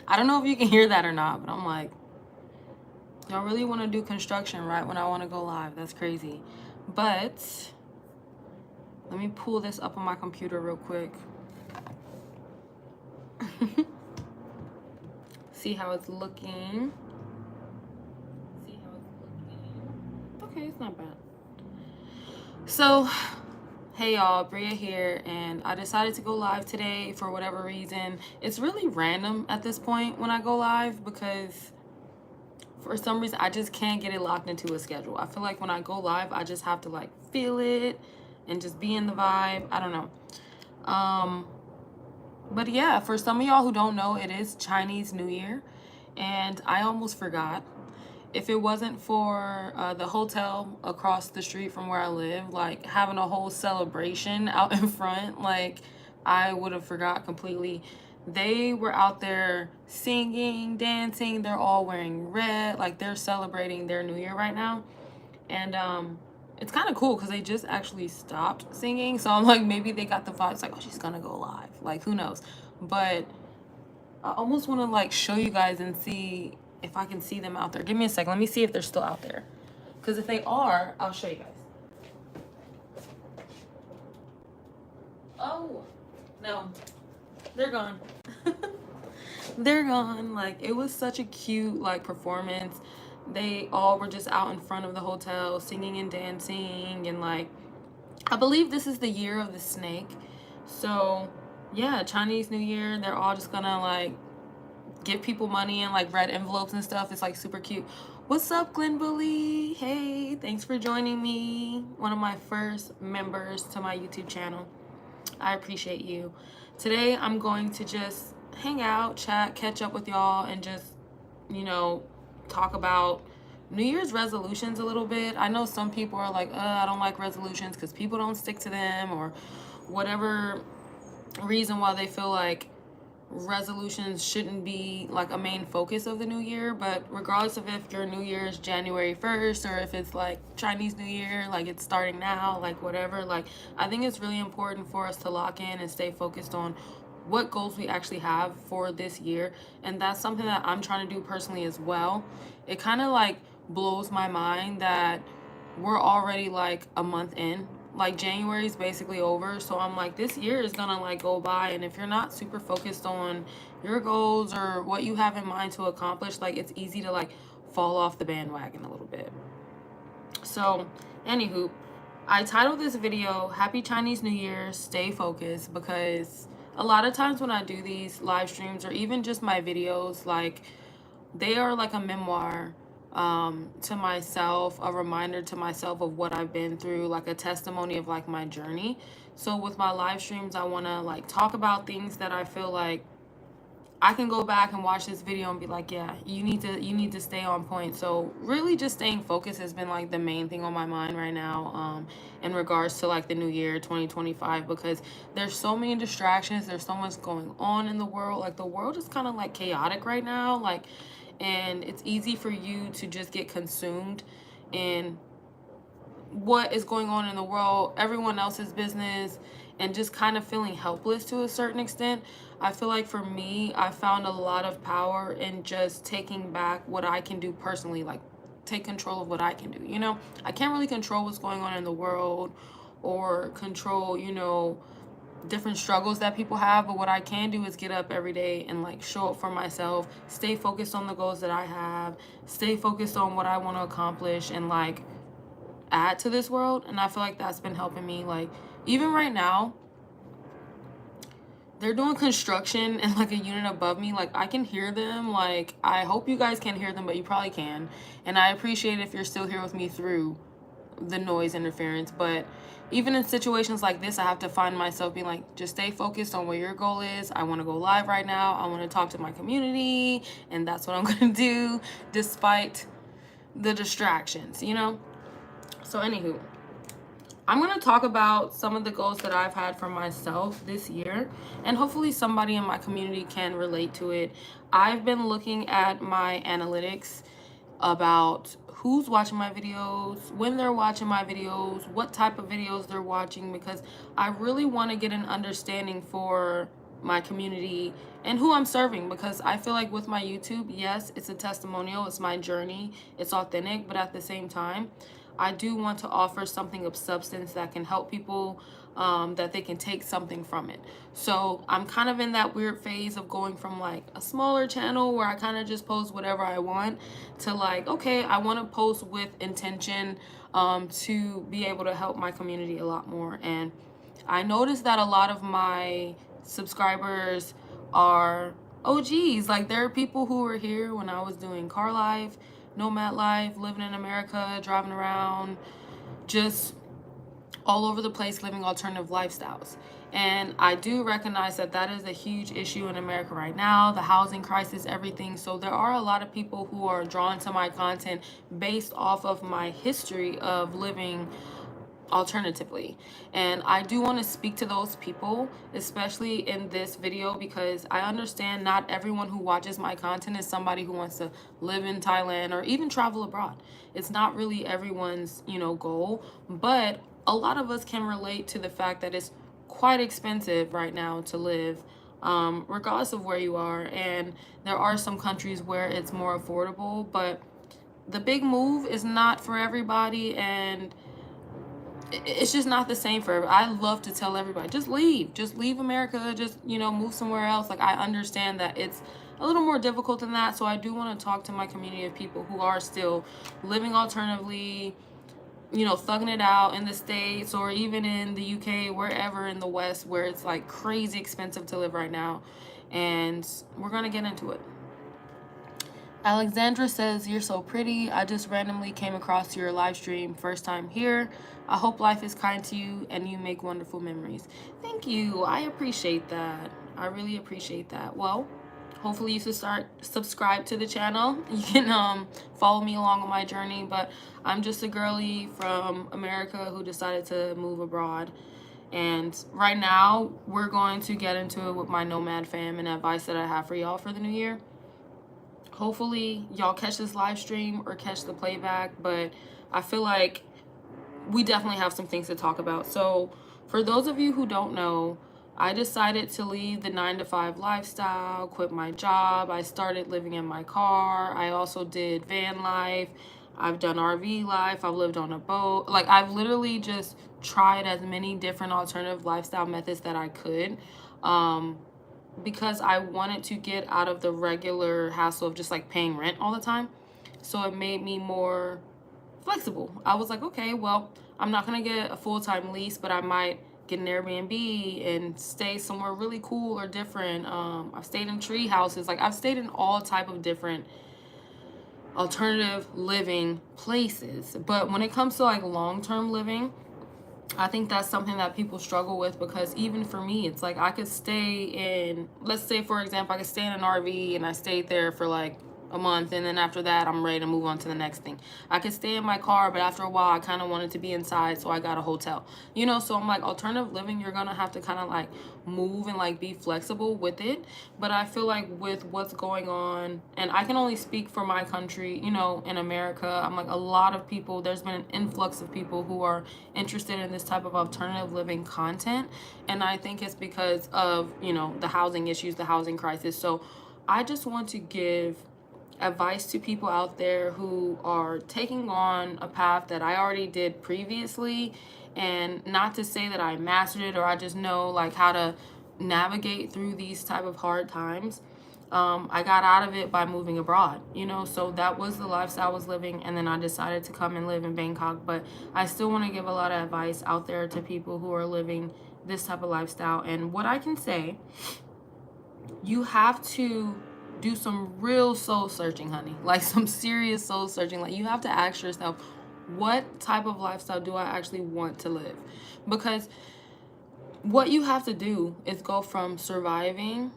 I don't know if you can hear that or not, but I'm like, y'all really want to do construction right when I want to go live. That's crazy. But let me pull this up on my computer real quick. See how it's looking. Okay, it's not bad. So, hey y'all, Bria here, and I decided to go live today for whatever reason. It's really random at this point when I go live because for some reason I just can't get it locked into a schedule. I feel like when I go live, I just have to like feel it and just be in the vibe. I don't know. But yeah, for some of y'all who don't know, it is Chinese New Year, and I almost forgot. If it wasn't for the hotel across the street from where I live, like having a whole celebration out in front, like I would have forgot completely. They were out there singing, dancing. They're all wearing red, like they're celebrating their New Year right now. And it's kind of cool because they just actually stopped singing. So I'm like, maybe they got the vibes like, oh, she's gonna go live. Like, who knows? But I almost want to like show you guys and see if I can see them out there. Give me a second. Let me see if they're still out there. Because if they are, I'll show you guys. Oh, no. They're gone. They're gone. Like, it was such a cute, like, performance. They all were just out in front of the hotel singing and dancing. And, like, I believe this is the year of the snake. So, yeah, Chinese New Year. They're all just gonna, like, give people money in like red envelopes and stuff. It's like super cute. What's up, Glen Bully? Hey, thanks for joining me. One of my first members to my YouTube channel. I appreciate you. Today I'm going to just hang out, chat, catch up with y'all, and just, you know, talk about New Year's resolutions a little bit. I know some people are like, I don't like resolutions because people don't stick to them, or whatever reason why they feel like resolutions shouldn't be like a main focus of the new year. But regardless of if your new year is January 1st or if it's like Chinese New Year, like it's starting now, like whatever, like I think it's really important for us to lock in and stay focused on what goals we actually have for this year. And that's something that I'm trying to do personally as well. It kind of like blows my mind that we're already like a month in. Like January is basically over, so I'm like, this year is gonna like go by, and if you're not super focused on your goals or what you have in mind to accomplish, like it's easy to like fall off the bandwagon a little bit. So anywho, I titled this video Happy Chinese New Year, Stay Focused, because a lot of times when I do these live streams or even just my videos, like they are like a memoir to myself, a reminder to myself of what I've been through, like a testimony of like my journey. So with my live streams, I want to like talk about things that I feel like I can go back and watch this video and be like, yeah, you need to stay on point. So really just staying focused has been like the main thing on my mind right now, in regards to like the new year 2025, because there's so many distractions, there's so much going on in the world. Like the world is kind of like chaotic right now, like, and it's easy for you to just get consumed in what is going on in the world, everyone else's business, and just kind of feeling helpless to a certain extent. I feel like for me, I found a lot of power in just taking back what I can do personally, like take control of what I can do. You know, I can't really control what's going on in the world or control, you know, different struggles that people have, but what I can do is get up every day and like show up for myself, stay focused on the goals that I have, stay focused on what I want to accomplish, and like add to this world. And I feel like that's been helping me. Like even right now, they're doing construction and like a unit above me, like I can hear them. Like I hope you guys can't hear them, but you probably can, and I appreciate if you're still here with me through the noise interference. But even in situations like this, I have to find myself being like, just stay focused on what your goal is. I want to go live right now, I want to talk to my community, and that's what I'm going to do despite the distractions, you know. So anywho, I'm going to talk about some of the goals that I've had for myself this year, and hopefully somebody in my community can relate to it. I've been looking at my analytics about who's watching my videos, when they're watching my videos, what type of videos they're watching, because I really want to get an understanding for my community and who I'm serving, because I feel like with my YouTube, yes, it's a testimonial, it's my journey, it's authentic, but at the same time, I do want to offer something of substance that can help people, that they can take something from it. So I'm kind of in that weird phase of going from like a smaller channel where I kind of just post whatever I want to like, okay, I want to post with intention, to be able to help my community a lot more. And I noticed that a lot of my subscribers are OGs. Like, there are people who were here when I was doing car life, nomad life, living in America, driving around, just all over the place, living alternative lifestyles. And I do recognize that that is a huge issue in America right now, the housing crisis, everything. So there are a lot of people who are drawn to my content based off of my history of living alternatively. And I do want to speak to those people, especially in this video, because I understand not everyone who watches my content is somebody who wants to live in Thailand or even travel abroad. It's not really everyone's, goal, but a lot of us can relate to the fact that it's quite expensive right now to live, regardless of where you are. And there are some countries where it's more affordable, but the big move is not for everybody, and it's just not the same for everybody. I love to tell everybody, just leave America, just, move somewhere else. Like, I understand that it's a little more difficult than that. So I do want to talk to my community of people who are still living alternatively, thugging it out in the States or even in the UK, wherever in the West, where it's like crazy expensive to live right now. And we're going to get into it. Alexandra says, "You're so pretty. I just randomly came across your live stream. First time here. I hope life is kind to you and you make wonderful memories." Thank you. I appreciate that. I really appreciate that. Well, hopefully you subscribe to the channel. You can follow me along on my journey. But I'm just a girly from America who decided to move abroad. And right now, we're going to get into it with my nomad fam and advice that I have for y'all for the new year. Hopefully y'all catch this live stream or catch the playback, but I feel like we definitely have some things to talk about. So for those of you who don't know, I decided to leave the 9-to-5 lifestyle, quit my job. I started living in my car. I also did van life. I've done RV life. I've lived on a boat. Like, I've literally just tried as many different alternative lifestyle methods that I could. Because I wanted to get out of the regular hassle of just like paying rent all the time. So it made me more flexible. I was like, okay, well, I'm not going to get a full-time lease, but I might get an Airbnb and stay somewhere really cool or different. I've stayed in tree houses. Like, I've stayed in all type of different alternative living places. But when it comes to like long-term living, I think that's something that people struggle with, because even for me, it's like I could stay in, let's say, for example, I could stay in an RV and I stayed there for like a month, and then after that, I'm ready to move on to the next thing. I could stay in my car, but after a while, I kind of wanted to be inside, so I got a hotel. So I'm like, alternative living, you're going to have to kind of like move and like be flexible with it. But I feel like with what's going on, and I can only speak for my country, in America, I'm like, a lot of people, there's been an influx of people who are interested in this type of alternative living content. And I think it's because of, the housing issues, the housing crisis. So I just want to give advice to people out there who are taking on a path that I already did previously, and not to say that I mastered it or I just know like how to navigate through these type of hard times. I got out of it by moving abroad, so that was the lifestyle I was living, and then I decided to come and live in Bangkok. But I still want to give a lot of advice out there to people who are living this type of lifestyle. And what I can say, you have to do some real soul searching, honey. Like, some serious soul searching. Like, you have to ask yourself, what type of lifestyle do I actually want to live? Because what you have to do is go from surviving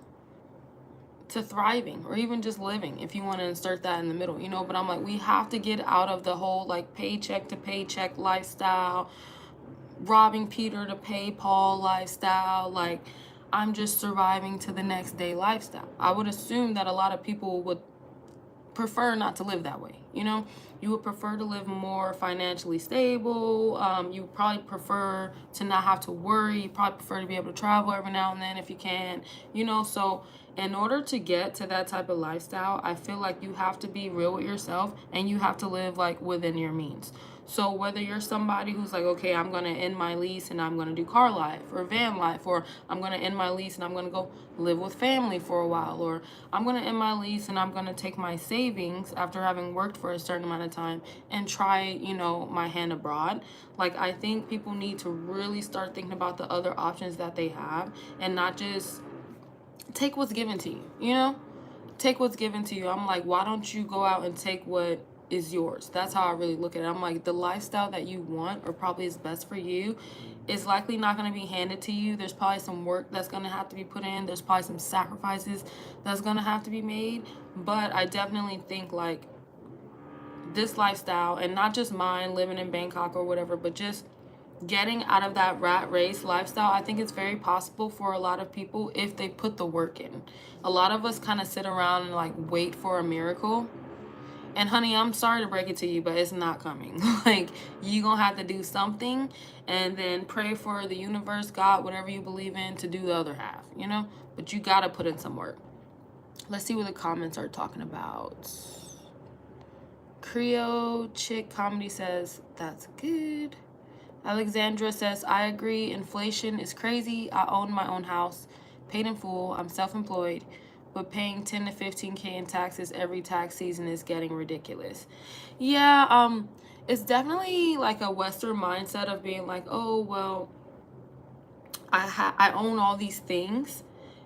to thriving, or even just living, if you want to insert that in the middle, But I'm like, we have to get out of the whole like paycheck to paycheck lifestyle, robbing Peter to pay Paul lifestyle. Like, I'm just surviving to the next day lifestyle. I would assume that a lot of people would prefer not to live that way, You know, you would prefer to live more financially stable. You would probably prefer to not have to worry. You probably prefer to be able to travel every now and then if you can, you know. So in order to get to that type of lifestyle, I feel like you have to be real with yourself and you have to live like within your means. So whether you're somebody who's like, okay, I'm going to end my lease and I'm going to do car life or van life, or I'm going to end my lease and I'm going to go live with family for a while, or I'm going to end my lease and I'm going to take my savings after having worked for a certain amount of time and try, you know, my hand abroad. Like, I think people need to really start thinking about the other options that they have and not just take what's given to you, you know? Take what's given to you. I'm like, why don't you go out and take what is yours? That's how I really look at it. I'm like, the lifestyle that you want or probably is best for you is likely not going to be handed to you. There's probably some work that's going to have to be put in. There's probably some sacrifices that's going to have to be made. But I definitely think like this lifestyle, and not just mine living in Bangkok or whatever, but just getting out of that rat race lifestyle, I think it's very possible for a lot of people if they put the work in. A lot of us kind of sit around and like wait for a miracle. And honey, I'm sorry to break it to you, but it's not coming. Like, you gonna have to do something and then pray for the universe, God, whatever you believe in, to do the other half, you know? But you gotta put in some work. Let's see what the comments are talking about. Creo Chick Comedy says, that's good. Alexandra says, I agree. Inflation is crazy. I own my own house, paid in full. I'm self-employed, but paying 10 to 15K in taxes every tax season is getting ridiculous. Yeah, it's definitely like a Western mindset of being like, oh, well, I own all these things.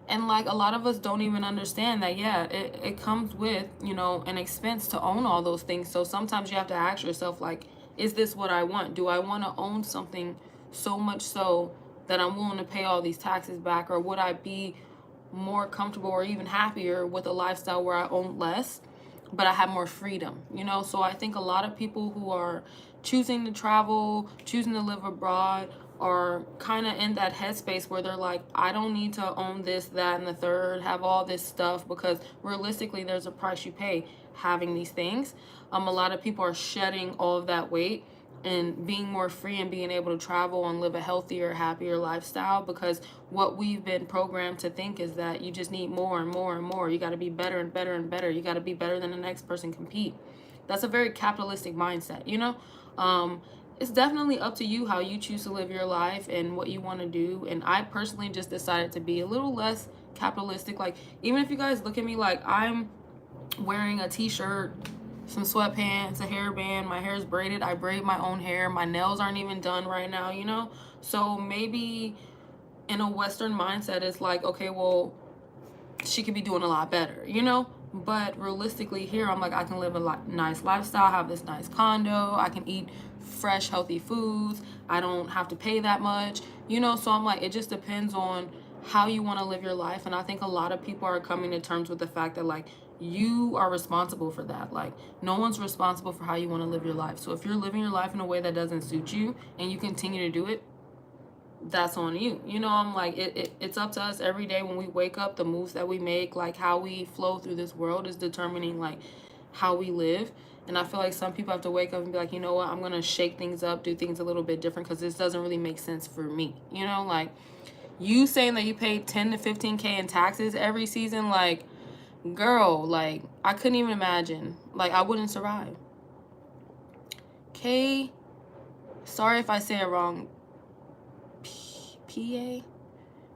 And like a lot of us don't even understand that, yeah, it comes with, you know, an expense to own all those things. So sometimes you have to ask yourself, like, is this what I want? Do I want to own something so much so that I'm willing to pay all these taxes back? Or would I be more comfortable or even happier with a lifestyle where I own less, but I have more freedom, you know? So I think a lot of people who are choosing to travel, choosing to live abroad, are kind of in that headspace where they're like, I don't need to own this, that, and the third, have all this stuff, because realistically, there's a price you pay having these things. A lot of people are shedding all of that weight and being more free and being able to travel and live a healthier, happier lifestyle, because what we've been programmed to think is that you just need more and more and more. You got to be better and better and better. You got to be better than the next person, compete. That's a very capitalistic mindset, you know? It's definitely up to you how you choose to live your life and what you want to do. And I personally just decided to be a little less capitalistic. Like, even if you guys look at me like I'm wearing a t-shirt, some sweatpants, a hairband, my hair's braided, I braid my own hair, my nails aren't even done right now, you know? So maybe in a Western mindset, it's like, okay, well, she could be doing a lot better, you know? But realistically here, I'm like, I can live a nice lifestyle, have this nice condo, I can eat fresh, healthy foods, I don't have to pay that much, you know? So I'm like, it just depends on how you want to live your life. And I think a lot of people are coming to terms with the fact that, like, you are responsible for that. Like, no one's responsible for how you want to live your life. So if you're living your life in a way that doesn't suit you and you continue to do it, that's on you, you know? I'm like, it's up to us every day when we wake up. The moves that we make, like how we flow through this world, is determining like how we live. And I feel like some people have to wake up and be like, you know what, I'm gonna shake things up, do things a little bit different, because this doesn't really make sense for me, you know? Like, you saying that you pay 10 to 15K in taxes every season, like, girl, like, I couldn't even imagine. Like, I wouldn't survive. K, sorry if I say it wrong, PA?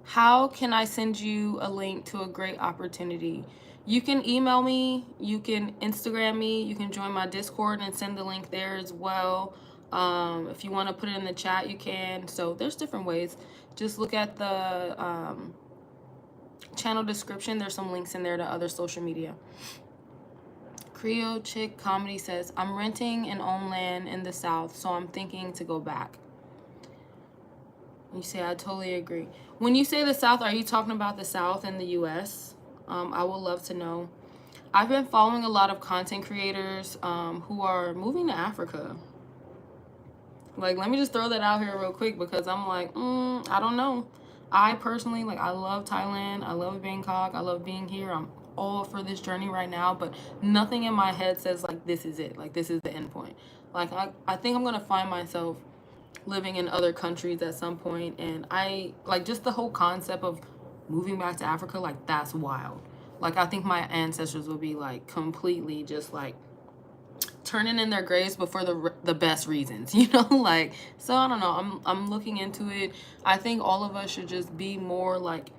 How can I send you a link to a great opportunity? You can email me, you can Instagram me, you can join my Discord and send the link there as well. If you want to put it in the chat, you can. So there's different ways. Just look at the channel description. There's some links in there to other social media. Creo Chick Comedy says, I'm renting and own land in the South, so I'm thinking to go back. You say, I totally agree. When you say the South, are you talking about the South in the U.S.? I would love to know. I've been following a lot of content creators who are moving to Africa. Like, let me just throw that out here real quick, because I'm like, I don't know. I personally, like, I love Thailand. I love Bangkok. I love being here. I'm all for this journey right now, but nothing in my head says like this is it, like this is the end point. Like I think I'm gonna find myself living in other countries at some point, and I like just the whole concept of moving back to Africa, like that's wild. Like I think my ancestors will be like completely just like turning in their graves, but for the best reasons, you know. Like, so I don't know, I'm looking into it. I think all of us should just be more like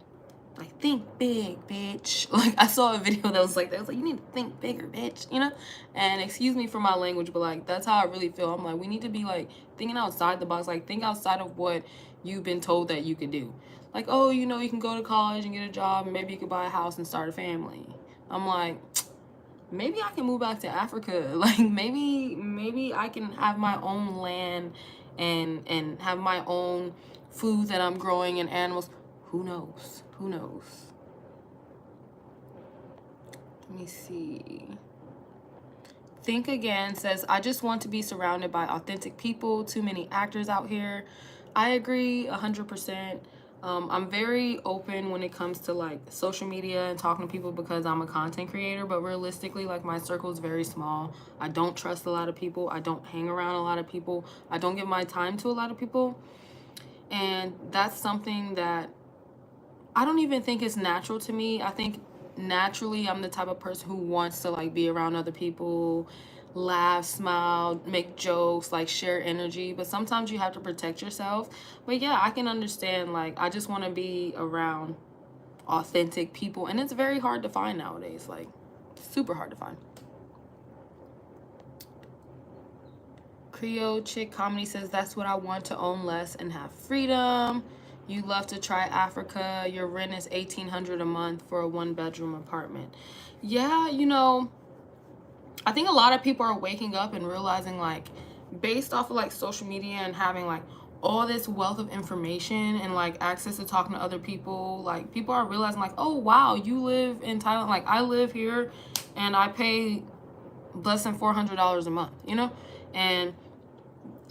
think big, bitch. Like I saw a video that was like you need to think bigger, bitch, you know. And excuse me for my language, but like that's how I really feel. I'm like, we need to be like thinking outside the box, like think outside of what you've been told that you could do. Like, oh, you know, you can go to college and get a job, and maybe you could buy a house and start a family. I'm like, maybe I can move back to Africa. Like maybe I can have my own land and have my own food that I'm growing and animals. Who knows? Who knows? Let me see. Think Again says, I just want to be surrounded by authentic people. Too many actors out here. I agree 100%. I'm very open when it comes to like social media and talking to people because I'm a content creator, but realistically, like my circle is very small. I don't trust a lot of people. I don't hang around a lot of people. I don't give my time to a lot of people. And that's something that I don't even think is natural to me. I think naturally I'm the type of person who wants to like be around other people, laugh, smile, make jokes, like share energy, but sometimes you have to protect yourself. But yeah, I can understand, like I just want to be around authentic people, and it's very hard to find nowadays, like super hard to find. Creole Chick Comedy says, that's what I want, to own less and have freedom. You love to try Africa. Your rent is $1,800 a month for a 1-bedroom apartment. Yeah, you know, I think a lot of people are waking up and realizing, like, based off of like social media and having like all this wealth of information and like access to talking to other people, like people are realizing like, oh wow, you live in Thailand, like I live here and I pay less than $400 a month, you know. And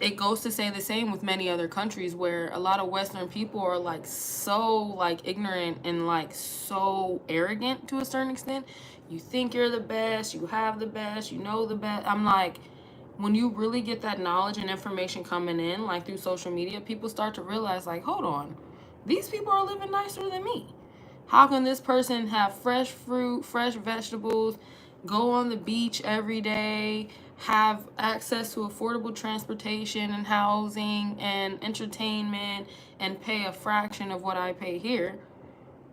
it goes to say the same with many other countries where a lot of Western people are like so like ignorant and like so arrogant to a certain extent. You think you're the best, you have the best, you know the best. I'm like, when you really get that knowledge and information coming in like through social media, people start to realize like, hold on, these people are living nicer than me. How can this person have fresh fruit, fresh vegetables, go on the beach every day, have access to affordable transportation and housing and entertainment, and pay a fraction of what I pay here?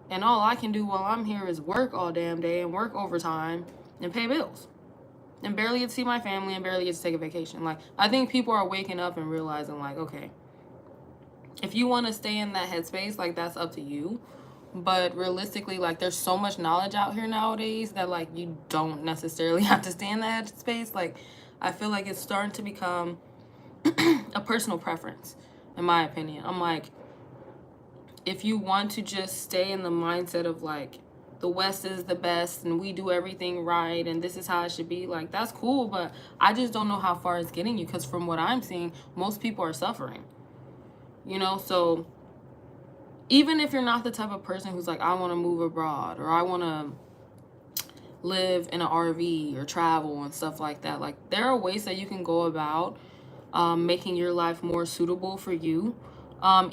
And all I can do while I'm here is work all damn day and work overtime and pay bills and barely get to see my family and barely get to take a vacation. Like, I think people are waking up and realizing like, okay, if you want to stay in that headspace, like that's up to you. But realistically, like there's so much knowledge out here nowadays that like you don't necessarily have to stay in that headspace. Like I feel like it's starting to become a personal preference, in my opinion. I'm like, if you want to just stay in the mindset of like the West is the best and we do everything right and this is how it should be, like that's cool, but I just don't know how far it's getting you, because from what I'm seeing, most people are suffering, you know. So even if you're not the type of person who's like, I want to move abroad or I want to live in an RV or travel and stuff like that, like there are ways that you can go about making your life more suitable for you.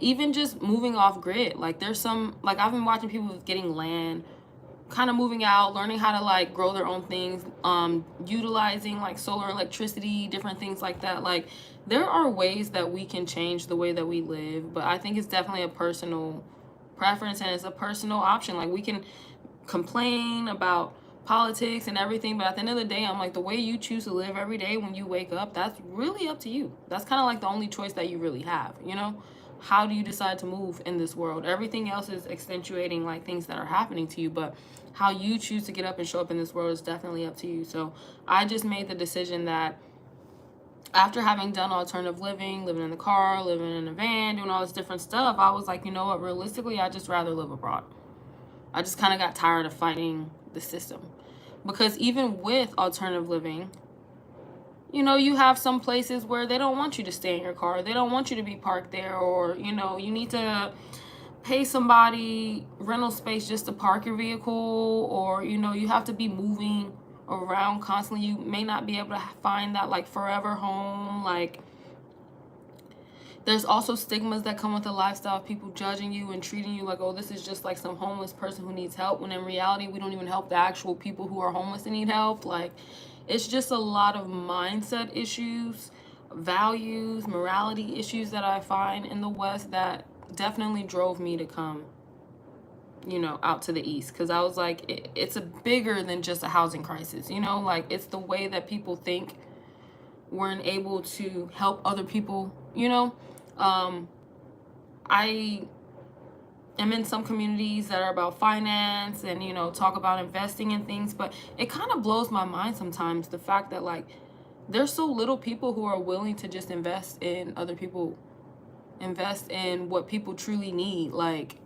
Even just moving off grid. Like there's some, like I've been watching people getting land, kind of moving out, learning how to like grow their own things, utilizing like solar electricity, different things like that. Like there are ways that we can change the way that we live, but I think it's definitely a personal preference and it's a personal option. Like we can complain about politics and everything, but at the end of the day, I'm like, the way you choose to live every day when you wake up, that's really up to you. That's kind of like the only choice that you really have, you know. How do you decide to move in this world? Everything else is accentuating like things that are happening to you, but how you choose to get up and show up in this world is definitely up to you. So I just made the decision that after having done alternative living, living in the car, living in a van, doing all this different stuff, I was like, you know what, realistically, I'd just rather live abroad. I just kind of got tired of fighting the system, because even with alternative living, you know, you have some places where they don't want you to stay in your car. They don't want you to be parked there, or, you know, you need to pay somebody rental space just to park your vehicle, or you know, you have to be moving around constantly. You may not be able to find that like forever home. Like, there's also stigmas that come with the lifestyle of people judging you and treating you like, oh, this is just like some homeless person who needs help, when in reality we don't even help the actual people who are homeless and need help. Like, it's just a lot of mindset issues, values, morality issues that I find in the West that definitely drove me to come, you know, out to the East. Because I was like, it's a bigger than just a housing crisis, you know, like it's the way that people think weren't able to help other people, you know. I am in some communities that are about finance and, you know, talk about investing in things, but it kind of blows my mind sometimes, the fact that like there's so little people who are willing to just invest in other people, invest in what people truly need. Like,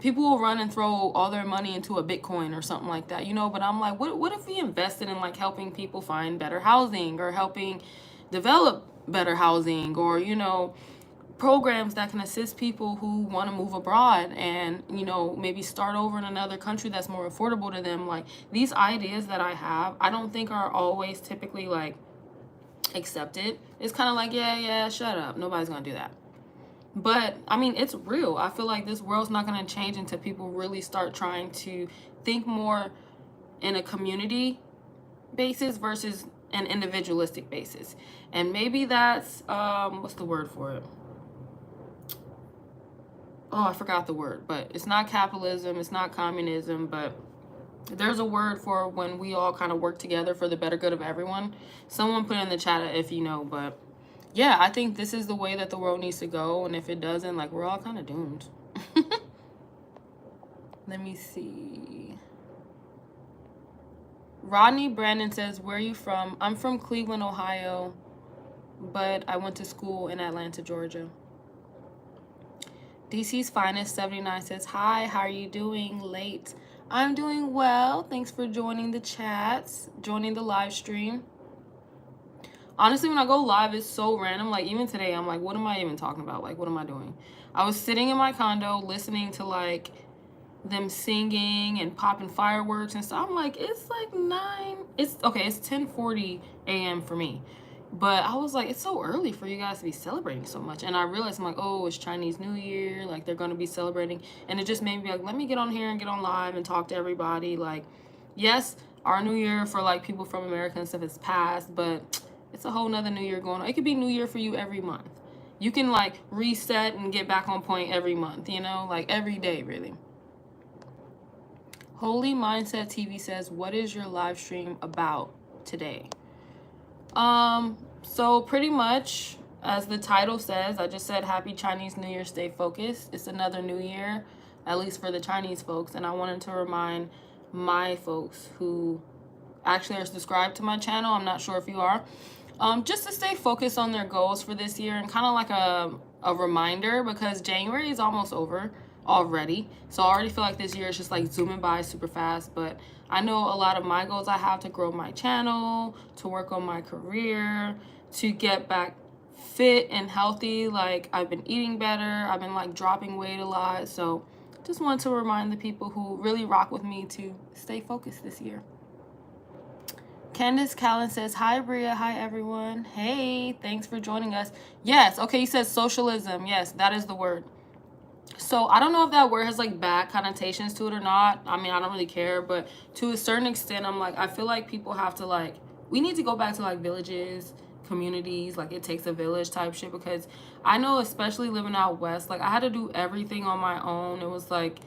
people will run and throw all their money into a Bitcoin or something like that, you know, but I'm like, what if we invested in like helping people find better housing, or helping develop better housing, or, you know, programs that can assist people who want to move abroad and, you know, maybe start over in another country that's more affordable to them. Like, these ideas that I have, I don't think are always typically like accepted. It's kind of like, yeah, shut up, nobody's gonna do that. But I mean, it's real. I feel like this world's not going to change until people really start trying to think more in a community basis versus an individualistic basis. And maybe that's what's the word for it? Oh, I forgot the word, but it's not capitalism, it's not communism, but there's a word for when we all kind of work together for the better good of everyone. Someone put in the chat if you know, but yeah, I think this is the way that the world needs to go, and if it doesn't, like, we're all kind of doomed. Let me see. Rodney Brandon says, where are you from? I'm from Cleveland, Ohio, but I went to school in Atlanta, Georgia. DC's Finest 79 says, hi, how are you doing? Late. I'm doing well. Thanks for joining the chats, joining the live stream. Honestly, when I go live, it's so random. Like, even today, I'm like, what am I even talking about? Like, what am I doing? I was sitting in my condo listening to, like, them singing and popping fireworks and stuff. I'm like, it's like 9. It's 10:40 a.m. for me. But I was like, it's so early for you guys to be celebrating so much. And I realized, I'm like, oh, it's Chinese New Year. Like, they're going to be celebrating. And it just made me be like, let me get on here and get on live and talk to everybody. Like, yes, our New Year for, like, people from America and stuff is past, but it's a whole nother New Year going on. It could be New Year for you every month. You can, like, reset and get back on point every month, you know? Like, every day, really. Holy Mindset TV says, what is your live stream about today? So pretty much, as the title says, I just said happy Chinese New Year, stay focused. It's another new year, at least for the Chinese folks, and I wanted to remind my folks who actually are subscribed to my channel, I'm not sure if you are, just to stay focused on their goals for this year, and kind of like a reminder, because January is almost over already. So I already feel like this year is just like zooming by super fast, but I know a lot of my goals I have to grow my channel, to work on my career, to get back fit and healthy. Like, I've been eating better, I've been like dropping weight a lot. So just wanted to remind the people who really rock with me to stay focused this year. Candace Callan says, hi, Bria. Hi, everyone. Hey, thanks for joining us. Yes, okay, he says socialism. Yes, that is the word. So I don't know if that word has like bad connotations to it or not. I mean, I don't really care, but to a certain extent, I'm like, I feel like people have to like, we need to go back to like villages, communities, like it takes a village type shit, because I know, especially living out west, like I had to do everything on my own. It was like,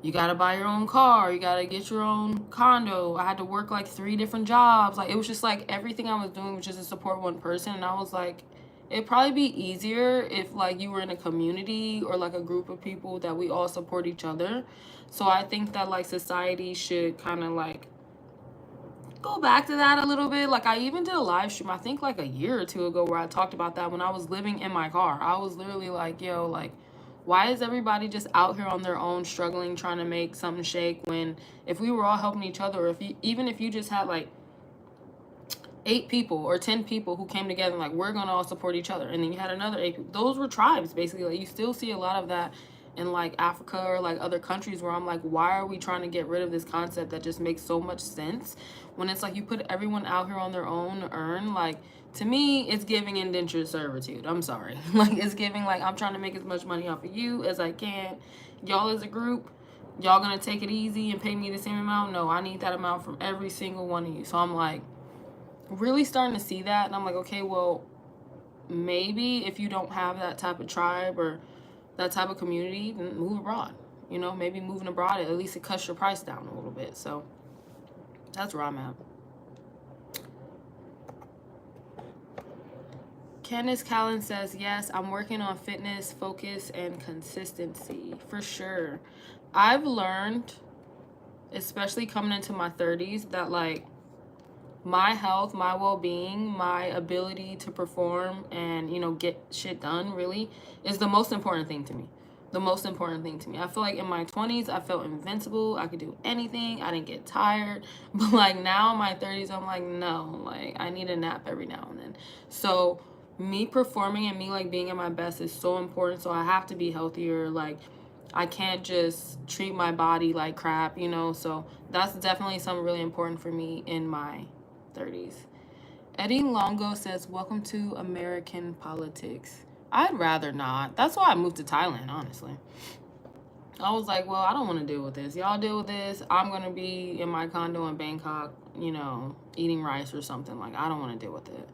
you gotta buy your own car, you gotta get your own condo. I had to work like 3 different jobs. Like, it was just like everything I was doing was just to support one person. And I was like, it'd probably be easier if like you were in a community or like a group of people that we all support each other. So I think that like society should kind of like go back to that a little bit. Like, I even did a live stream, I think like a year or 2 ago, where I talked about that when I was living in my car. I was literally like, yo, like, why is everybody just out here on their own struggling, trying to make something shake, when if we were all helping each other, or if you, even if you just had like 8 people or 10 people who came together and like, we're gonna all support each other. And then you had another 8 people. Those were tribes, basically. Like, you still see a lot of that in like Africa or like other countries, where I'm like, why are we trying to get rid of this concept that just makes so much sense when it's like you put everyone out here on their own to earn? Like, to me, it's giving indentured servitude. I'm sorry. Like, it's giving like, I'm trying to make as much money off of you as I can. Y'all as a group, y'all gonna take it easy and pay me the same amount? No, I need that amount from every single one of you. So I'm like, really starting to see that, and I'm like, okay, well, maybe if you don't have that type of tribe or that type of community, then move abroad. You know, maybe moving abroad, at least it cuts your price down a little bit. So that's where I'm at. Candace Callan says, yes, I'm working on fitness, focus, and consistency. For sure. I've learned, especially coming into my 30s, that like my health, my well-being, my ability to perform and, you know, get shit done really is the most important thing to me. The most important thing to me. I feel like in my 20s, I felt invincible. I could do anything. I didn't get tired. But like now in my 30s, I'm like, no, like I need a nap every now and then. So me performing and me like being at my best is so important. So I have to be healthier. Like, I can't just treat my body like crap, you know? So that's definitely something really important for me in my 30s. Eddie Longo says, welcome to American politics. I'd rather not. That's why I moved to Thailand, honestly. I was like, well, I don't want to deal with this. Y'all deal with this. I'm going to be in my condo in Bangkok, you know, eating rice or something. Like, I don't want to deal with it.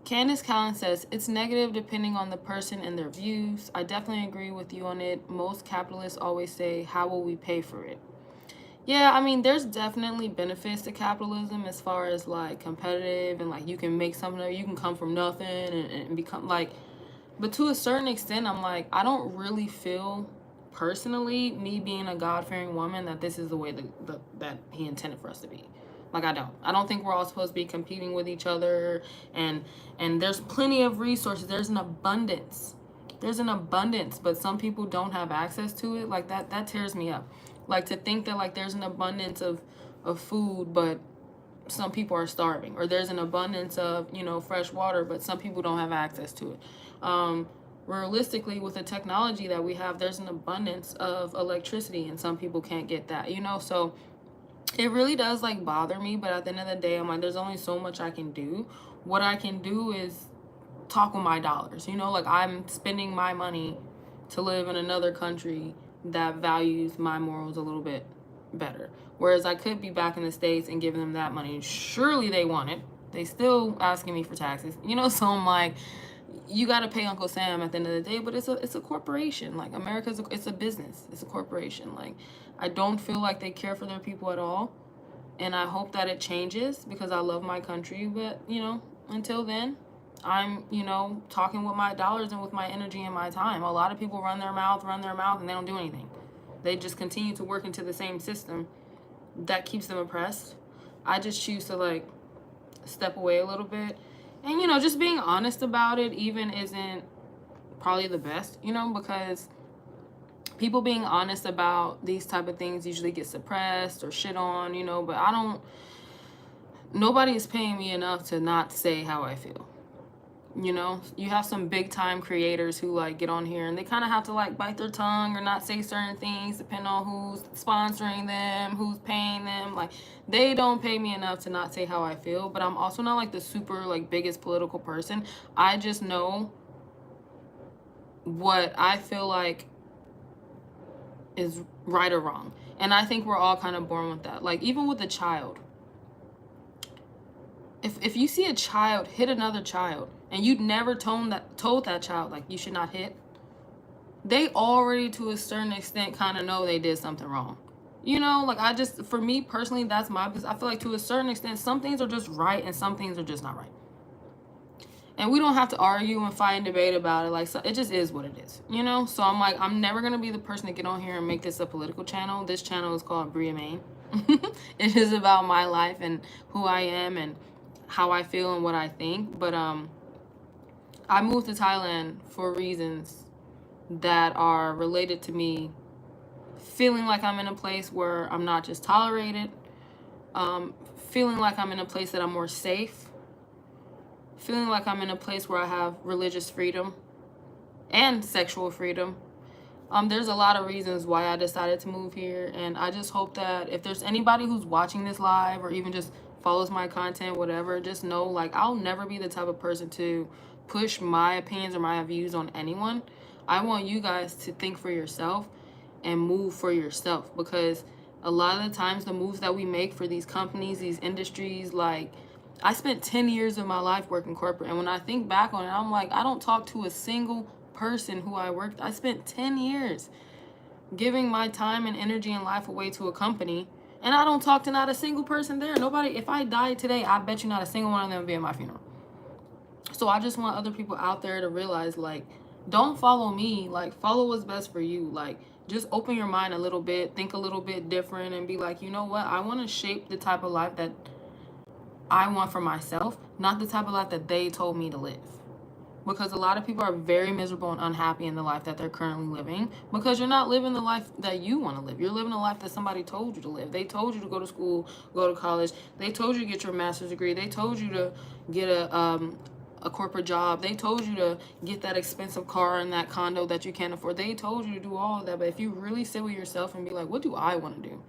Candace Callan says, it's negative depending on the person and their views. I definitely agree with you on it. Most capitalists always say, how will we pay for it? Yeah, I mean, there's definitely benefits to capitalism as far as like competitive and like you can make something, you can come from nothing and become like, but to a certain extent, I'm like, I don't really feel personally, me being a God-fearing woman, that this is the way that he intended for us to be. Like, I don't think we're all supposed to be competing with each other, and there's plenty of resources. There's an abundance, but some people don't have access to it. Like, that tears me up. Like, to think that like there's an abundance of food, but some people are starving, or there's an abundance of, you know, fresh water, but some people don't have access to it. Realistically, with the technology that we have, there's an abundance of electricity and some people can't get that, you know? So it really does like bother me, but at the end of the day, I'm like, there's only so much I can do. What I can do is talk with my dollars, you know? Like, I'm spending my money to live in another country that values my morals a little bit better. Whereas I could be back in the States and giving them that money. Surely they want it. They still asking me for taxes, you know? So I'm like, you got to pay Uncle Sam at the end of the day, but it's a corporation. Like, America's it's a business. It's a corporation. Like, I don't feel like they care for their people at all. And I hope that it changes because I love my country. But, you know, until then, I'm, you know, talking with my dollars and with my energy and my time. A lot of people run their mouth, and they don't do anything. They just continue to work into the same system that keeps them oppressed. I just choose to, like, step away a little bit. And, you know, just being honest about it even isn't probably the best, you know, because people being honest about these type of things usually get suppressed or shit on, you know, but nobody is paying me enough to not say how I feel. You know, you have some big time creators who like get on here and they kind of have to like bite their tongue or not say certain things depending on who's sponsoring them, who's paying them. Like, they don't pay me enough to not say how I feel, but I'm also not like the super like biggest political person. I just know what I feel like is right or wrong. And I think we're all kind of born with that. Like, even with a child, if you see a child hit another child and you'd never told that child like you should not hit, they already to a certain extent kind of know they did something wrong. You know, like, for me personally, that's my business. I feel like to a certain extent, some things are just right and some things are just not right. And we don't have to argue and fight and debate about it. Like, so it just is what it is, you know? So I'm like, I'm never going to be the person to get on here and make this a political channel. This channel is called Bria-maine. It is about my life and who I am and how I feel and what I think. But I moved to Thailand for reasons that are related to me feeling like I'm in a place where I'm not just tolerated, Feeling like I'm in a place that I'm more safe, feeling like I'm in a place where I have religious freedom and sexual freedom. There's a lot of reasons why I decided to move here, and I just hope that if there's anybody who's watching this live or even just follows my content, whatever, just know, like, I'll never be the type of person to push my opinions or my views on anyone. I want you guys to think for yourself and move for yourself, because a lot of the times the moves that we make for these companies, these industries, like, I spent 10 years of my life working corporate, and when I think back on it, I'm like, I don't talk to a single person who I spent 10 years giving my time and energy and life away to a company, and I don't talk to not a single person there. Nobody. If I died today, I bet you not a single one of them would be at my funeral. So I just want other people out there to realize, like, don't follow me, like, follow what's best for you. Like, just open your mind a little bit, think a little bit different, and be like, you know what, I want to shape the type of life that I want for myself, not the type of life that they told me to live. Because a lot of people are very miserable and unhappy in the life that they're currently living, because you're not living the life that you want to live. You're living a life that somebody told you to live. They told you to go to school, go to college. They told you to get your master's degree. They told you to get a corporate job. They told you to get that expensive car and that condo that you can't afford. They told you to do all of that. But if you really sit with yourself and be like, what do I want to do?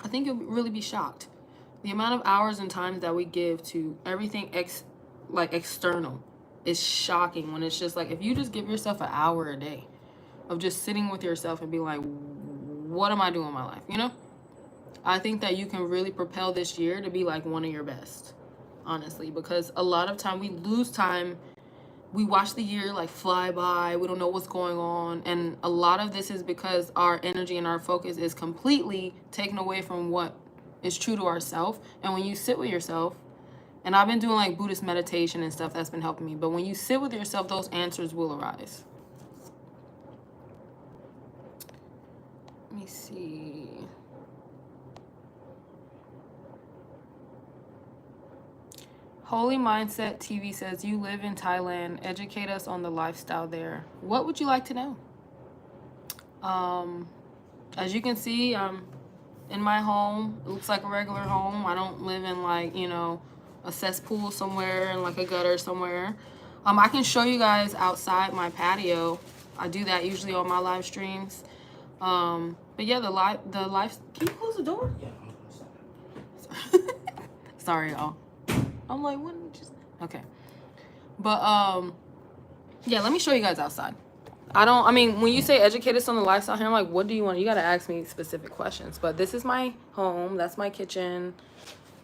I think you'll really be shocked. The amount of hours and times that we give to everything external is shocking, when it's just like, if you just give yourself an hour a day of just sitting with yourself and be like, what am I doing in my life? You know, I think that you can really propel this year to be like one of your best, honestly, because a lot of time we lose time. We watch the year like fly by. We don't know what's going on. And a lot of this is because our energy and our focus is completely taken away from what is true to ourselves. And when you sit with yourself, and I've been doing like Buddhist meditation and stuff, that's been helping me. But when you sit with yourself, those answers will arise. Let me see. Holy Mindset TV says, you live in Thailand. Educate us on the lifestyle there. What would you like to know? As you can see, I'm in my home. It looks like a regular home. I don't live in, like, you know, a cesspool somewhere and like a gutter somewhere. I can show you guys outside my patio. I do that usually on my live streams. But yeah, the live. Can you close the door? Yeah. Sorry, y'all. I'm like, what? Okay. But yeah, let me show you guys outside. I mean, when you say educate us on the lifestyle here, I'm like, what do you want? You got to ask me specific questions. But this is my home. That's my kitchen.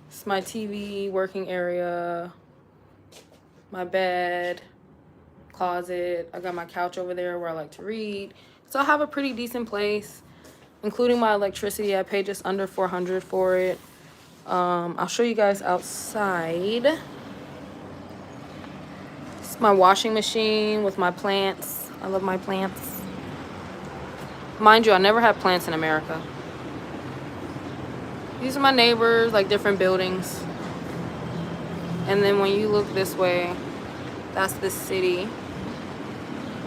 It's my TV working area. My bed. Closet. I got my couch over there where I like to read. So I have a pretty decent place, including my electricity. I pay just under $400 for it. I'll show you guys outside. It's my washing machine with my plants. I love my plants. Mind you, I never had plants in America. These are my neighbors, like different buildings. And then when you look this way, that's the city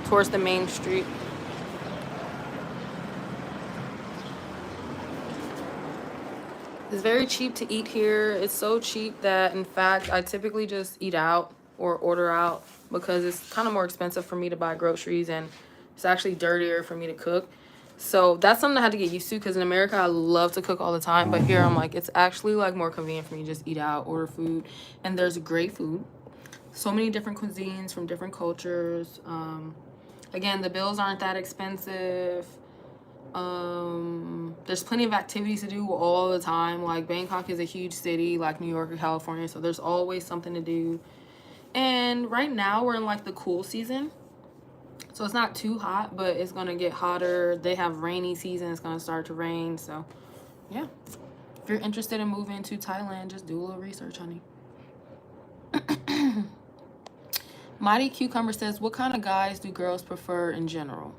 towards the main street. It's very cheap to eat here. It's so cheap that, in fact, I typically just eat out or order out, because it's kind of more expensive for me to buy groceries, and it's actually dirtier for me to cook. So that's something I had to get used to, because in America I love to cook all the time, but here I'm like, it's actually like more convenient for me to just eat out, order food. And there's great food, so many different cuisines from different cultures. Again, the bills aren't that expensive. There's plenty of activities to do all the time. Like, Bangkok is a huge city, like New York or California, so there's always something to do. And right now we're in like the cool season, so it's not too hot, but it's gonna get hotter. They have rainy season. It's gonna start to rain. So yeah, if you're interested in moving to Thailand, just do a little research, honey. Mighty Cucumber says, what kind of guys do girls prefer in general?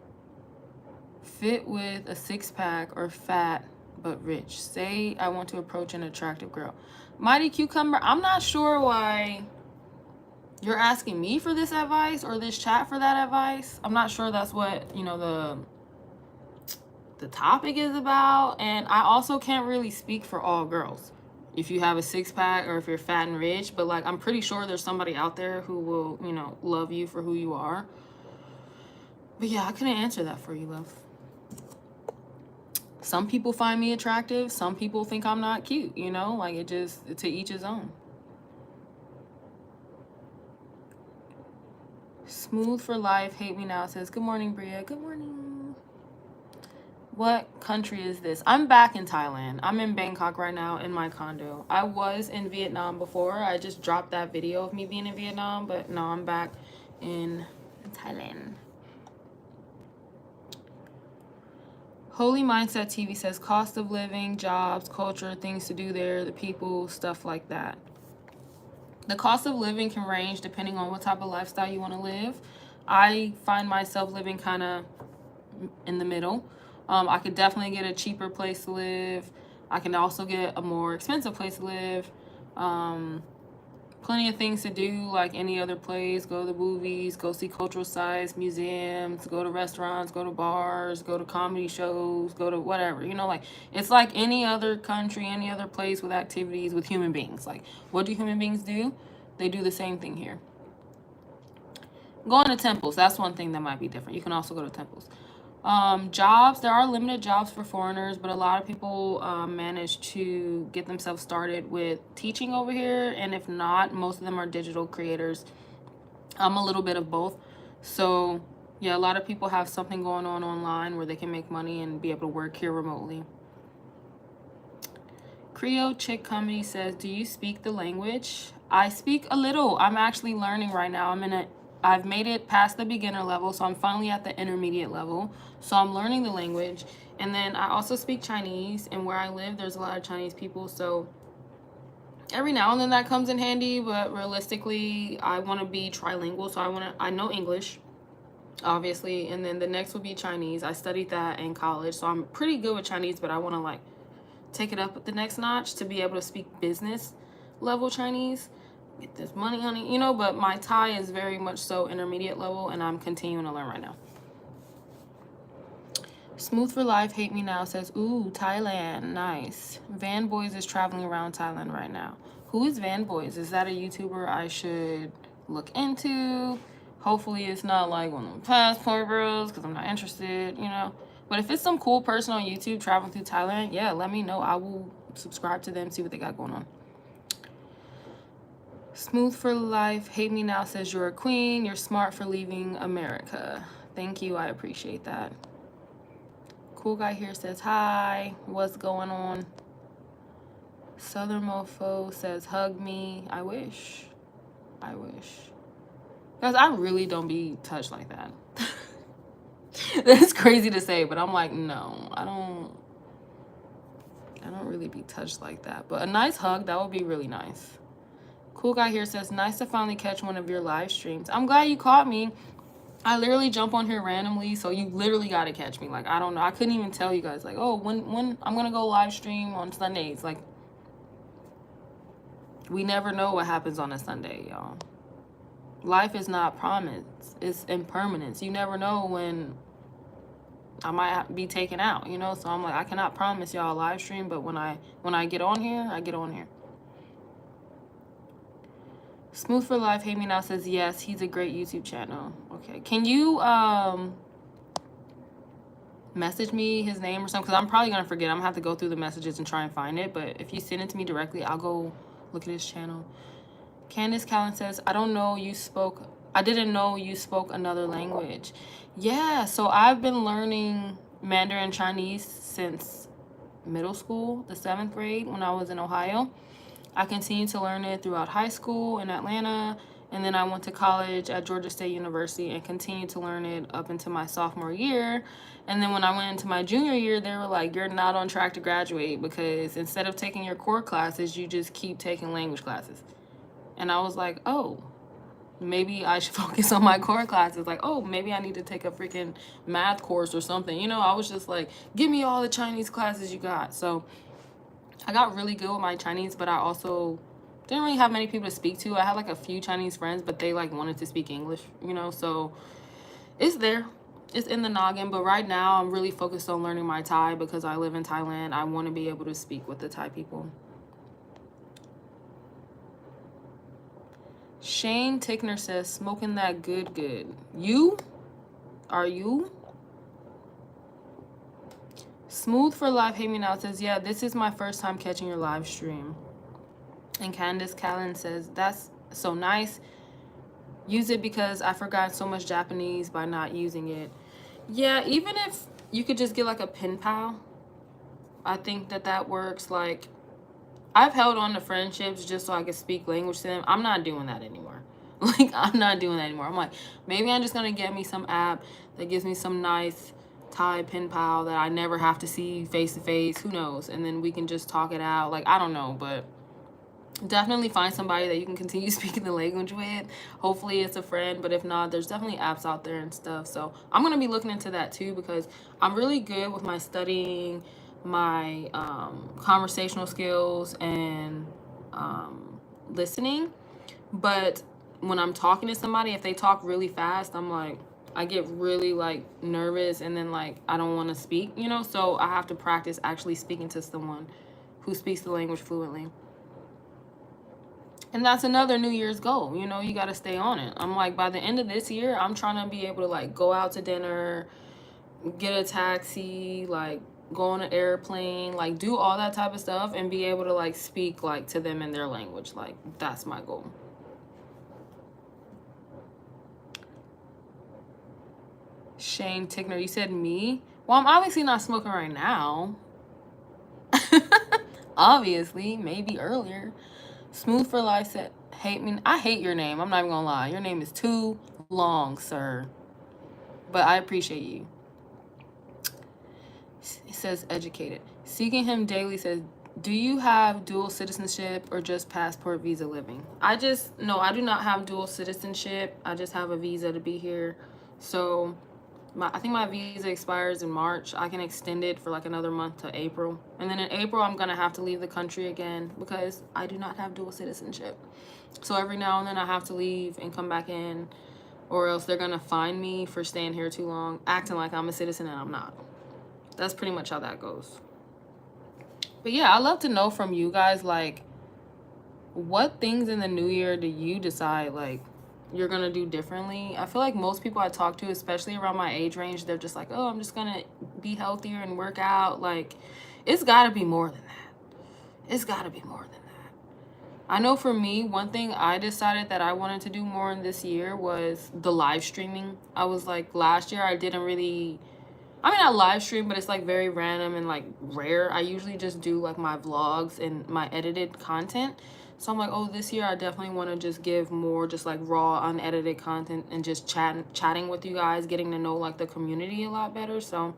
Fit with a six-pack or fat but rich? Say I want to approach an attractive girl. Mighty Cucumber, I'm not sure why you're asking me for this advice or this chat for that advice. I'm not sure that's what, you know, the topic is about. And I also can't really speak for all girls. If you have a six-pack or if you're fat and rich, but like I'm pretty sure there's somebody out there who will, you know, love you for who you are. But yeah, I couldn't answer that for you, love. Some people find me attractive. Some people think I'm not cute, you know? Like, it just, to each his own. Smooth for Life, Hate Me Now says, good morning, Bria. Good morning. What country is this? I'm back in Thailand. I'm in Bangkok right now in my condo. I was in Vietnam before. I just dropped that video of me being in Vietnam, but no, I'm back in Thailand. Holy Mindset TV says cost of living, jobs, culture, things to do there, the people, stuff like that. The cost of living can range depending on what type of lifestyle you want to live. I find myself living kind of in the middle. I could definitely get a cheaper place to live. I can also get a more expensive place to live. Plenty of things to do like any other place. Go to the movies, go see cultural sites, museums, go to restaurants, go to bars, go to comedy shows, go to whatever, you know, like it's like any other country, any other place with activities with human beings. Like, what do human beings do? They do the same thing here. Going to temples, that's one thing that might be different. You can also go to temples. Jobs, there are limited jobs for foreigners, but a lot of people manage to get themselves started with teaching over here, and if not, most of them are digital creators. I'm a little bit of both. So yeah, a lot of people have something going on online where they can make money and be able to work here remotely. Creole Chick Comedy says, do you speak the language? I speak a little. I'm actually learning right now. I've made it past the beginner level, so I'm finally at the intermediate level. So I'm learning the language. And then I also speak Chinese, and where I live, there's a lot of Chinese people. So every now and then that comes in handy, but realistically, I want to be trilingual. So I know English, obviously, and then the next will be Chinese. I studied that in college, so I'm pretty good with Chinese, but I want to like take it up the next notch to be able to speak business level Chinese. Get this money, honey, you know, but my Thai is very much so intermediate level, and I'm continuing to learn right now. Smooth for Life, Hate Me Now says, ooh, Thailand, nice. Van Boys is traveling around Thailand right now. Who is Van Boys? Is that a YouTuber I should look into? Hopefully it's not like one of the passport bros, because I'm not interested, you know. But if it's some cool person on YouTube traveling through Thailand, yeah, let me know. I will subscribe to them, see what they got going on. Smooth for Life, Hate Me Now says, you're a queen. You're smart for leaving America. Thank you. I appreciate that. Cool Guy here says, hi. What's going on? Southern Mofo says, hug me. I wish. I wish. Guys, I really don't be touched like that. That's crazy to say, but I'm like, no, I don't really be touched like that. But a nice hug, that would be really nice. Cool Guy here says, nice to finally catch one of your live streams. I'm glad you caught me. I literally jump on here randomly, so you literally got to catch me. Like, I don't know. I couldn't even tell you guys, like, oh, when I'm going to go live stream on Sundays. Like, we never know what happens on a Sunday, y'all. Life is not promise. It's impermanence. You never know when I might be taken out, you know? So I'm like, I cannot promise y'all a live stream, but when I get on here, I get on here. Smooth for Life, Hate Me Now says, yes, he's a great YouTube channel. Okay. Can you message me his name or something? Because I'm probably going to forget. I'm going to have to go through the messages and try and find it. But if you send it to me directly, I'll go look at his channel. Candace Callan says, I didn't know you spoke another language. Yeah, so I've been learning Mandarin Chinese since middle school, the 7th grade, when I was in Ohio. I continued to learn it throughout high school in Atlanta, and then I went to college at Georgia State University and continued to learn it up into my sophomore year. And then when I went into my junior year, they were like, you're not on track to graduate because instead of taking your core classes, you just keep taking language classes. And I was like, oh, maybe I should focus on my core classes. Like, oh, maybe I need to take a freaking math course or something. You know, I was just like, give me all the Chinese classes you got. So I got really good with my Chinese, but I also didn't really have many people to speak to. I had like a few Chinese friends, but they like wanted to speak English, you know, so it's there. it's in the noggin, but right now I'm really focused on learning my Thai because I live in Thailand. I want to be able to speak with the Thai people. Shane Tickner says, smoking that good. You? Are you? Smooth for Life Hate Me Now says, yeah, this is my first time catching your live stream. And Candace Callan says, that's so nice. Use it because I forgot so much Japanese by not using it. Yeah, even if you could just get like a pen pal, I think that works. Like, I've held on to friendships just so I could speak language to them. I'm not doing that anymore. Like, I'm not doing that anymore. I'm like, maybe I'm just going to get me some app that gives me some nice Thai pen pal that I never have to see face to face. Who knows? And then we can just talk it out. Like, I don't know, but definitely find somebody that you can continue speaking the language with. Hopefully it's a friend, but if not, there's definitely apps out there and stuff. So I'm going to be looking into that too, because I'm really good with my studying, my conversational skills, and listening. But when I'm talking to somebody, if they talk really fast, I'm like, I get really like nervous, and then like I don't want to speak, you know. So I have to practice actually speaking to someone who speaks the language fluently. And that's another New Year's goal. You know, you got to stay on it. I'm like, by the end of this year, I'm trying to be able to like go out to dinner, get a taxi, like go on an airplane, like do all that type of stuff and be able to like speak like to them in their language. Like, that's my goal. Shane Tickner, you said me? Well, I'm obviously not smoking right now. Obviously, maybe earlier. Smooth for Life said, hate me. I hate your name. I'm not even gonna lie. Your name is too long, sir. But I appreciate you. It says educated. Seeking Him Daily says, do you have dual citizenship or just passport visa living? No, I do not have dual citizenship. I just have a visa to be here. So I think my visa expires in March. I can extend it for like another month to April. And then in April, I'm going to have to leave the country again because I do not have dual citizenship. So every now and then I have to leave and come back in, or else they're going to fine me for staying here too long, acting like I'm a citizen and I'm not. That's pretty much how that goes. But yeah, I'd love to know from you guys, like, what things in the new year do you decide, like, you're gonna do differently? I feel like most people I talk to, especially around my age range, they're just like, oh, I'm just gonna be healthier and work out. Like, it's gotta be more than that. It's gotta be more than that. I know for me, one thing I decided that I wanted to do more in this year was the live streaming. I was like, last year I didn't really, I mean, I live stream, but it's like very random and like rare. I usually just do like my vlogs and my edited content. So I'm like, oh, this year I definitely want to just give more just like raw, unedited content and just chatting with you guys, getting to know like the community a lot better. So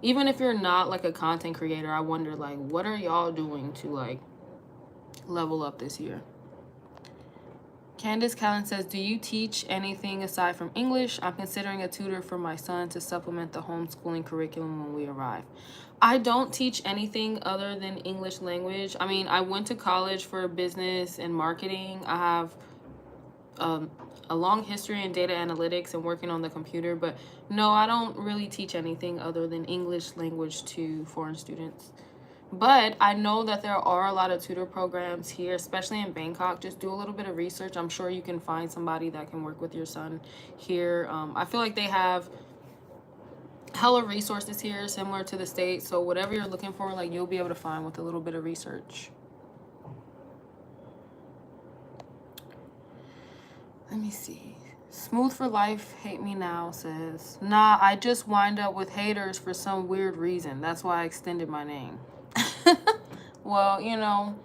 even if you're not like a content creator, I wonder like, what are y'all doing to like level up this year? Candace Callan says, do you teach anything aside from English? I'm considering a tutor for my son to supplement the homeschooling curriculum when we arrive. I don't teach anything other than English language. I mean, I went to college for business and marketing. I have a long history in data analytics and working on the computer, but no, I don't really teach anything other than English language to foreign students. But I know that there are a lot of tutor programs here, especially in Bangkok. Just do a little bit of research. I'm sure you can find somebody that can work with your son here. I feel like they have hella resources here similar to the States. So whatever you're looking for, like, you'll be able to find with a little bit of research. Let me see. Smooth for Life Hate Me Now says, nah, I just wind up with haters for some weird reason. That's why I extended my name. Well, you know,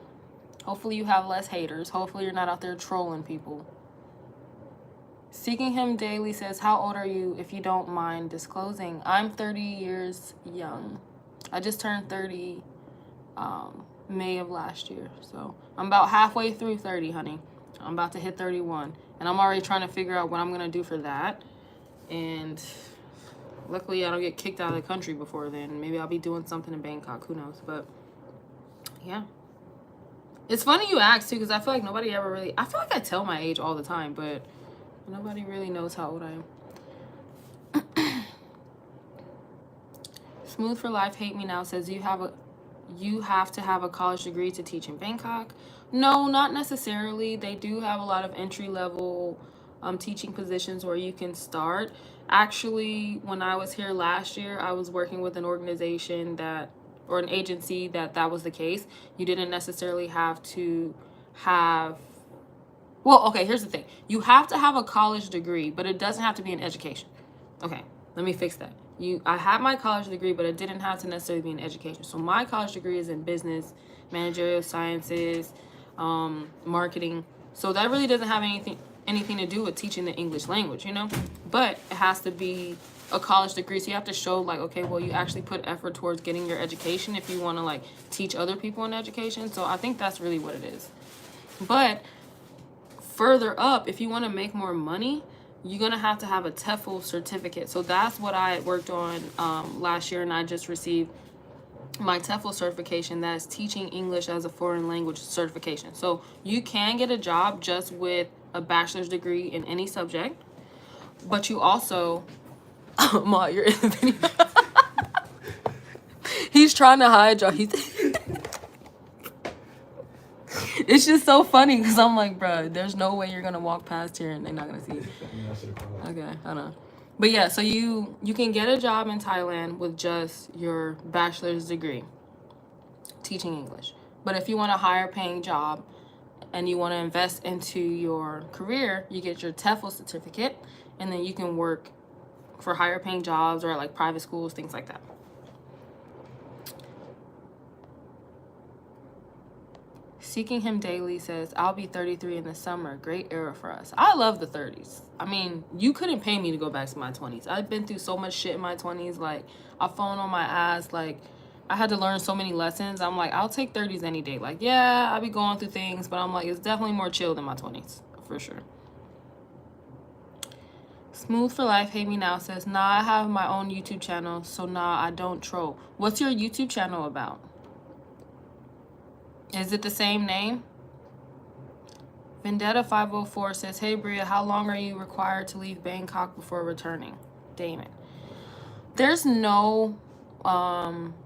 hopefully you have less haters. Hopefully you're not out there trolling people. Seeking Him Daily says, how old are you, if you don't mind disclosing? I'm 30 years young. I just turned 30 May of last year. So I'm about halfway through 30, honey. I'm about to hit 31. And I'm already trying to figure out what I'm going to do for that. And luckily I don't get kicked out of the country before then. Maybe I'll be doing something in Bangkok. Who knows? But yeah. It's funny you ask, too, because I feel like nobody ever really... I feel like I tell my age all the time, but nobody really knows how old I am. Smooth for Life Hate Me Now says you have to have a college degree to teach in Bangkok. No, not necessarily. They do have a lot of entry level teaching positions where you can start. Actually, when I was here last year, I was working with an organization or an agency that was the case. You didn't necessarily have to have, well, okay, here's the thing. You have to have a college degree, but it doesn't have to be an education. Okay, let me fix that. I had my college degree, but it didn't have to necessarily be in education. So my college degree is in business, managerial sciences, marketing. So that really doesn't have anything to do with teaching the English language, you know? But it has to be a college degree. So you have to show like, okay, well, you actually put effort towards getting your education if you want to like teach other people in education. So I think that's really what it is. But further up, if you want to make more money, you're going to have a TEFL certificate. So that's what I worked on last year, and I just received my TEFL certification. That's Teaching English as a Foreign Language certification. So you can get a job just with a bachelor's degree in any subject, but you also... Ma, you're he's trying to hide y'all. It's just so funny because I'm like, bro, there's no way you're gonna walk past here and they're not gonna see you. Okay, I know. But yeah, so you can get a job in Thailand with just your bachelor's degree teaching English. But if you want a higher paying job and you want to invest into your career, you get your TEFL certificate, and then you can work for higher paying jobs or at like private schools, things like that. Seeking Him Daily says, I'll be 33 in the summer. Great era for us. I love the 30s. I mean, you couldn't pay me to go back to my 20s. I've been through so much shit in my 20s. Like, I've fallen on my ass. Like, I had to learn so many lessons. I'm like, I'll take 30s any day. Like, yeah, I'll be going through things, but I'm like, it's definitely more chill than my 20s, for sure. Smooth for Life Hate Me Now says, nah, I have my own YouTube channel, so nah, I don't troll. What's your YouTube channel about? Is it the same name? Vendetta 504 says, hey Bria, how long are you required to leave Bangkok before returning? Damon. There's no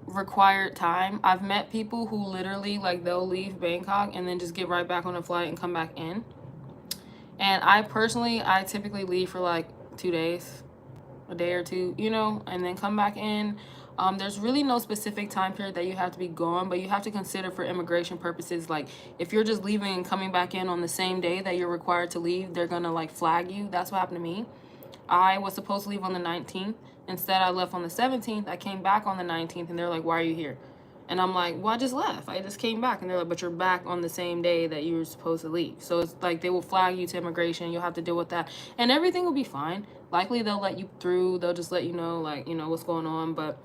required time. I've met people who literally like they'll leave Bangkok and then just get right back on a flight and come back in. And I typically leave for like 2 days, a day or two, you know, and then come back in. There's really no specific time period that you have to be gone, but you have to consider for immigration purposes, like if you're just leaving and coming back in on the same day that you're required to leave, they're gonna like flag you. That's what happened to me. I was supposed to leave on the 19th. Instead, I left on the 17th. I came back on the 19th, and they're like, why are you here? And I'm like, well, I just left. I just came back. And they're like, but you're back on the same day that you were supposed to leave. So it's like they will flag you to immigration. You'll have to deal with that. And everything will be fine. Likely they'll let you through. They'll just let you know, like, you know, what's going on. But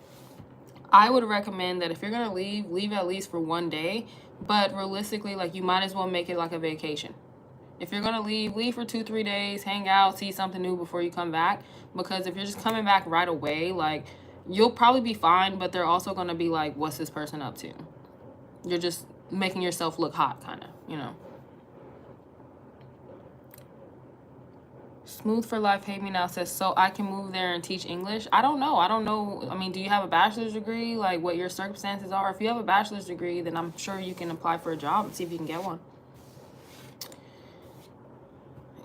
I would recommend that if you're going to leave at least for 1 day. But realistically, like, you might as well make it like a vacation. If you're going to leave for 2-3 days, hang out, see something new before you come back. Because if you're just coming back right away, like, you'll probably be fine, but they're also going to be like, what's this person up to? You're just making yourself look hot, kind of, you know. Smooth for Life Hate Me Now says, so I can move there and teach English? I don't know. I mean, do you have a bachelor's degree? Like, what your circumstances are? If you have a bachelor's degree, then I'm sure you can apply for a job and see if you can get one.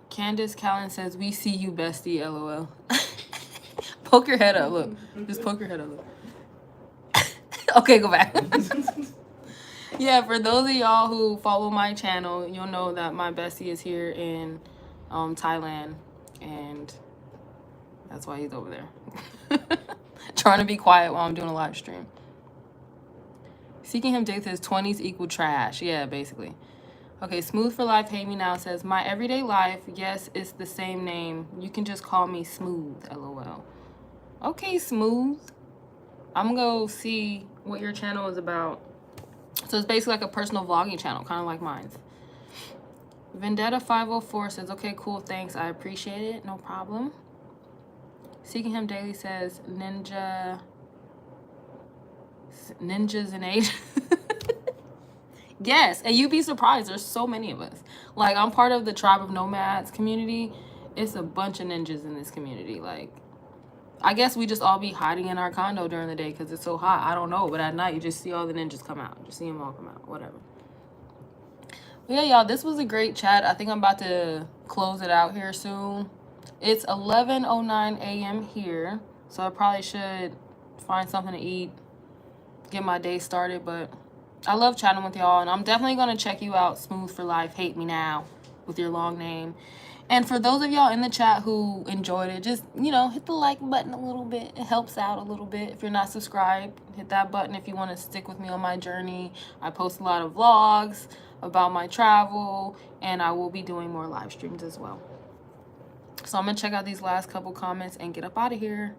Candace Callan says, we see you, bestie, LOL. Poke your head up, look. Just poke your head up, look. Okay, go back. Yeah, for those of y'all who follow my channel, you'll know that my bestie is here in Thailand, and that's why he's over there. Trying to be quiet while I'm doing a live stream. Seeking Him Daily says 20s equal trash. Yeah, basically. Okay, Smooth for Life Hate Me Now says, my everyday life, yes, it's the same name. You can just call me Smooth, LOL. Okay, Smooth. I'm gonna go see what your channel is about. So it's basically like a personal vlogging channel, kind of like mine. Vendetta 504 says, okay, cool, thanks, I appreciate it, no problem. Seeking Him Daily says, ninjas in Asia. Yes, and you'd be surprised. There's so many of us. Like, I'm part of the Tribe of Nomads community. It's a bunch of ninjas in this community. Like, I guess we just all be hiding in our condo during the day because it's so hot. I don't know. But at night, you just see all the ninjas come out. Just see them all come out. Whatever. But yeah, y'all, this was a great chat. I think I'm about to close it out here soon. It's 11:09 a.m. here. So I probably should find something to eat, get my day started. But I love chatting with y'all. And I'm definitely going to check you out, Smooth for Life, Hate Me Now, with your long name. And for those of y'all in the chat who enjoyed it, just, you know, hit the like button a little bit. It helps out a little bit. If you're not subscribed, hit that button if you want to stick with me on my journey. I post a lot of vlogs about my travel, and I will be doing more live streams as well. So I'm going to check out these last couple comments and get up out of here.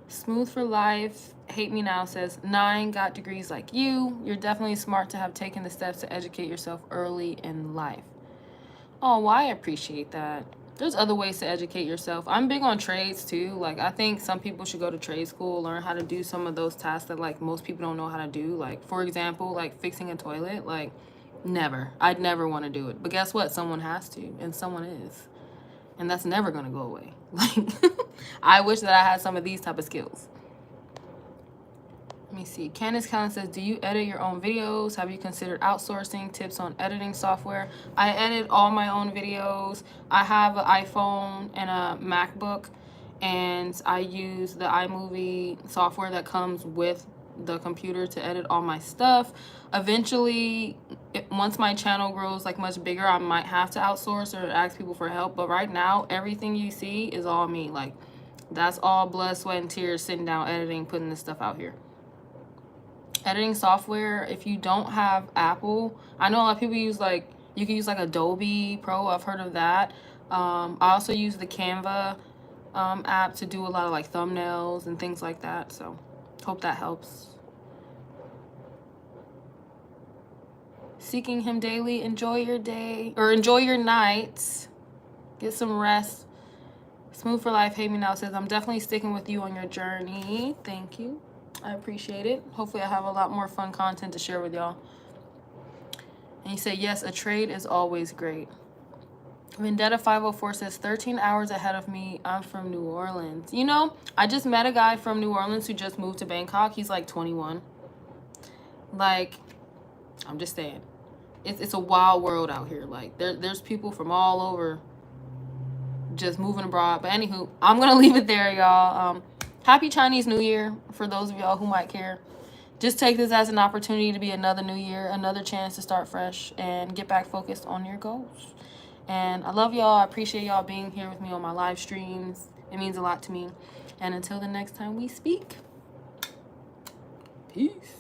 Smooth for Life, Hate Me Now says, 9 got degrees like you. You're definitely smart to have taken the steps to educate yourself early in life. Oh, well, I appreciate that. There's other ways to educate yourself. I'm big on trades too. Like, I think some people should go to trade school, learn how to do some of those tasks that like most people don't know how to do. Like, for example, like fixing a toilet. Like, never. I'd never want to do it. But guess what? Someone has to, and someone is. And that's never going to go away. Like, I wish that I had some of these type of skills. Let me see. Candace Callan says, do you edit your own videos? Have you considered outsourcing? Tips on editing software? I edit all my own videos. I have an iPhone and a MacBook, and I use the iMovie software that comes with the computer to edit all my stuff. Eventually, once my channel grows like much bigger, I might have to outsource or ask people for help. But right now, everything you see is all me. Like, that's all blood, sweat, and tears sitting down, editing, putting this stuff out here. Editing software, if you don't have Apple, I know a lot of people use like, you can use like Adobe Pro. I've heard of that. I also use the Canva app to do a lot of like thumbnails and things like that. So hope that helps. Seeking Him daily. Enjoy your day, or enjoy your night. Get some rest. Smooth for Life, Hate Me Now says, I'm definitely sticking with you on your journey. Thank you. I appreciate it. Hopefully I have a lot more fun content to share with y'all. And you say, yes, a trade is always great. Vendetta 504 says, 13 hours ahead of me. I'm from New Orleans. You know, I just met a guy from New Orleans who just moved to Bangkok. He's like 21. Like, I'm just saying. It's a wild world out here. Like, there's people from all over just moving abroad. But anywho, I'm going to leave it there, y'all. Happy Chinese New Year for those of y'all who might care. Just take this as an opportunity to be another new year, another chance to start fresh and get back focused on your goals. And I love y'all. I appreciate y'all being here with me on my live streams. It means a lot to me. And until the next time we speak, peace.